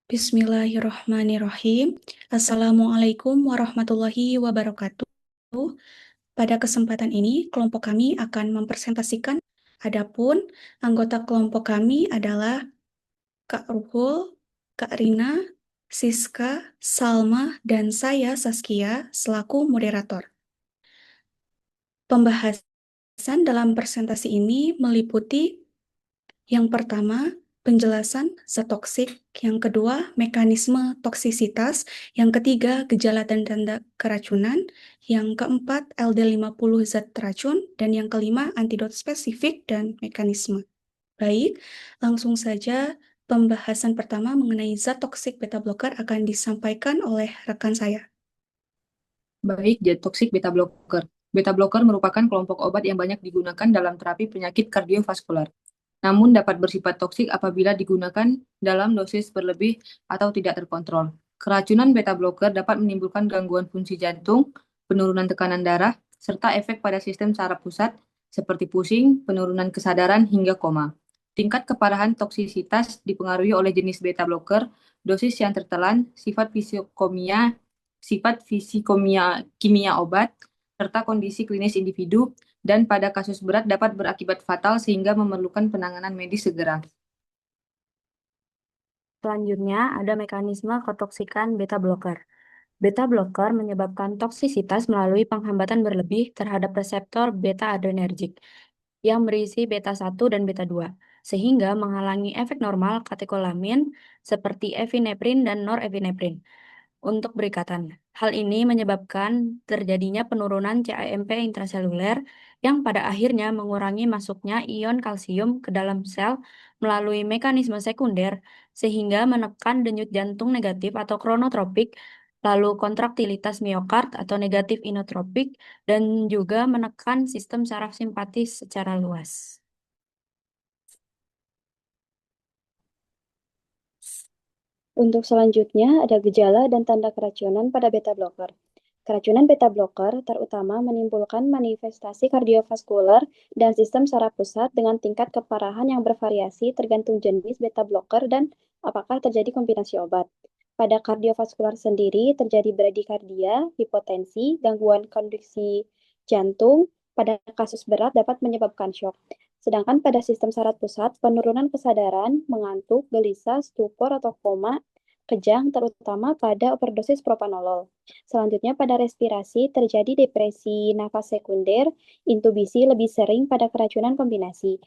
Bismillahirrahmanirrahim. Assalamualaikum warahmatullahi wabarakatuh. Pada kesempatan ini, kelompok kami akan mempresentasikan. Adapun anggota kelompok kami adalah Kak Ruhul, Kak Rina, Siska, Salma, dan saya Saskia selaku moderator. Pembahasan dalam presentasi ini meliputi yang pertama, penjelasan zat toksik, yang kedua, mekanisme toksisitas, yang ketiga, gejala dan tanda keracunan, yang keempat, LD50 zat racun, dan yang kelima, antidot spesifik dan mekanisme. Baik, langsung saja pembahasan pertama mengenai zat toksik beta blocker akan disampaikan oleh rekan saya. Baik, zat toksik beta blocker. Beta blocker merupakan kelompok obat yang banyak digunakan dalam terapi penyakit kardiovaskular. Namun dapat bersifat toksik apabila digunakan dalam dosis berlebih atau tidak terkontrol. Keracunan beta blocker dapat menimbulkan gangguan fungsi jantung, penurunan tekanan darah, serta efek pada sistem saraf pusat seperti pusing, penurunan kesadaran, hingga koma. Tingkat keparahan toksisitas dipengaruhi oleh jenis beta blocker, dosis yang tertelan, sifat fisikomia kimia obat, serta kondisi klinis individu, dan pada kasus berat dapat berakibat fatal sehingga memerlukan penanganan medis segera. Selanjutnya, ada mekanisme ketoksikan beta blocker. Beta blocker menyebabkan toksisitas melalui penghambatan berlebih terhadap reseptor beta adrenergik yang berisi beta 1 dan beta 2, sehingga menghalangi efek normal katekolamin seperti epinefrin dan norepinefrin untuk berikatan. Hal ini menyebabkan terjadinya penurunan CAMP intraseluler yang pada akhirnya mengurangi masuknya ion kalsium ke dalam sel melalui mekanisme sekunder sehingga menekan denyut jantung negatif atau kronotropik, lalu kontraktilitas miokard atau negatif inotropik, dan juga menekan sistem saraf simpatis secara luas. Untuk selanjutnya, ada gejala dan tanda keracunan pada beta blocker. Keracunan beta blocker terutama menimbulkan manifestasi kardiovaskular dan sistem saraf pusat dengan tingkat keparahan yang bervariasi tergantung jenis beta blocker dan apakah terjadi kombinasi obat. Pada kardiovaskular sendiri terjadi bradikardia, hipotensi, gangguan konduksi jantung, pada kasus berat dapat menyebabkan shock. Sedangkan pada sistem saraf pusat, penurunan kesadaran, mengantuk, gelisah, stupor atau koma, kejang terutama pada overdosis propanolol. Selanjutnya pada respirasi terjadi depresi nafas sekunder, intubisi lebih sering pada keracunan kombinasi.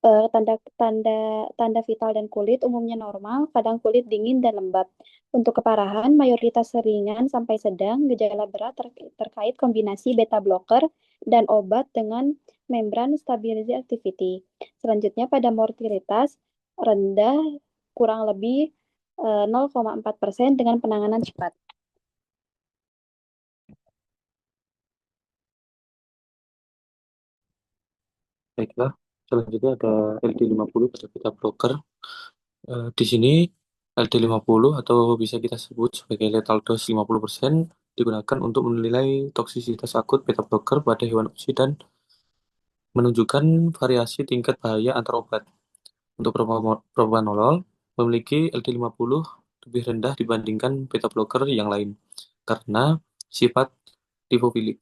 Tanda vital dan kulit umumnya normal, kadang kulit dingin dan lembab. Untuk keparahan, mayoritas ringan sampai sedang, gejala berat terkait kombinasi beta blocker dan obat dengan membran stabilizer activity. Selanjutnya pada mortalitas rendah kurang lebih 0,4% dengan penanganan cepat. Baiklah, selanjutnya ada LD50 pada beta blocker. Di sini LD50 atau bisa kita sebut sebagai lethal dose 50% digunakan untuk menilai toksisitas akut beta blocker pada hewan uji dan menunjukkan variasi tingkat bahaya antar obat. Untuk propranolol memiliki LD50 lebih rendah dibandingkan beta blocker yang lain karena sifat lipofilik,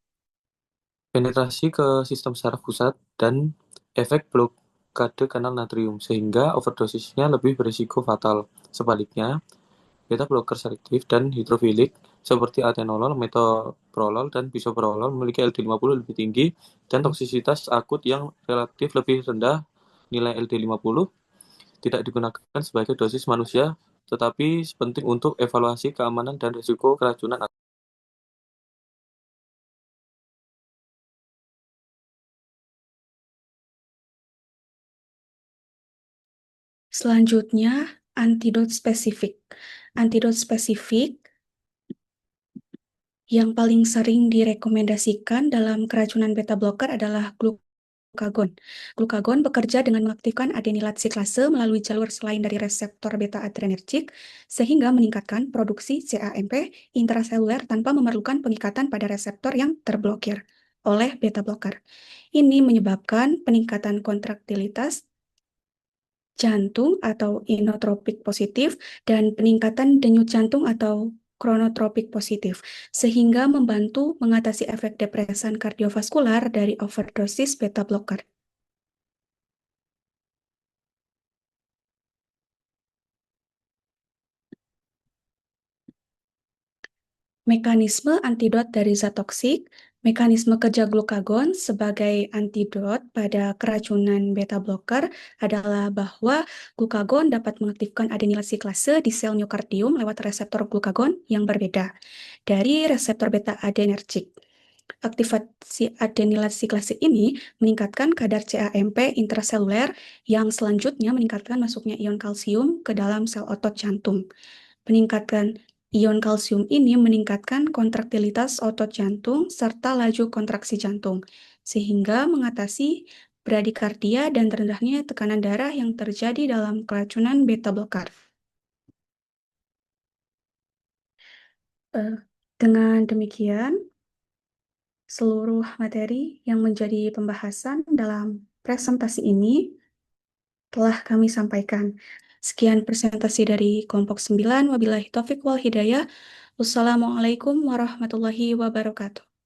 penetrasi ke sistem saraf pusat, dan efek blokade kanal natrium, sehingga overdosisnya lebih berisiko fatal. Sebaliknya, beta blocker selektif dan hidrofilik seperti atenolol, metoprolol, dan bisoprolol memiliki LD50 lebih tinggi dan toksisitas akut yang relatif lebih rendah. Nilai LD50 tidak digunakan sebagai dosis manusia, tetapi penting untuk evaluasi keamanan dan risiko keracunan. Selanjutnya, antidot spesifik. Antidot spesifik yang paling sering direkomendasikan dalam keracunan beta blocker adalah glukagon. Glukagon bekerja dengan mengaktifkan adenilat siklase melalui jalur selain dari reseptor beta adrenergik sehingga meningkatkan produksi CAMP intraseluler tanpa memerlukan pengikatan pada reseptor yang terblokir oleh beta blocker. Ini menyebabkan peningkatan kontraktilitas jantung atau inotropik positif dan peningkatan denyut jantung atau kronotropik positif, sehingga membantu mengatasi efek depresan kardiovaskular dari overdosis beta blocker. Mekanisme antidot dari zat toksik, mekanisme kerja glukagon sebagai antidot pada keracunan beta blocker adalah bahwa glukagon dapat mengaktifkan adenilasiklase di sel miokardium lewat reseptor glukagon yang berbeda dari reseptor beta adenergik. Aktivasi adenilasiklase ini meningkatkan kadar CAMP intraseluler yang selanjutnya meningkatkan masuknya ion kalsium ke dalam sel otot jantung. Peningkatan ion kalsium ini meningkatkan kontraktilitas otot jantung serta laju kontraksi jantung, sehingga mengatasi bradikardia dan rendahnya tekanan darah yang terjadi dalam keracunan beta blocker. Dengan demikian, seluruh materi yang menjadi pembahasan dalam presentasi ini telah kami sampaikan. Sekian presentasi dari kelompok 9. Wabillahi taufik wal hidayah. Wassalamualaikum warahmatullahi wabarakatuh.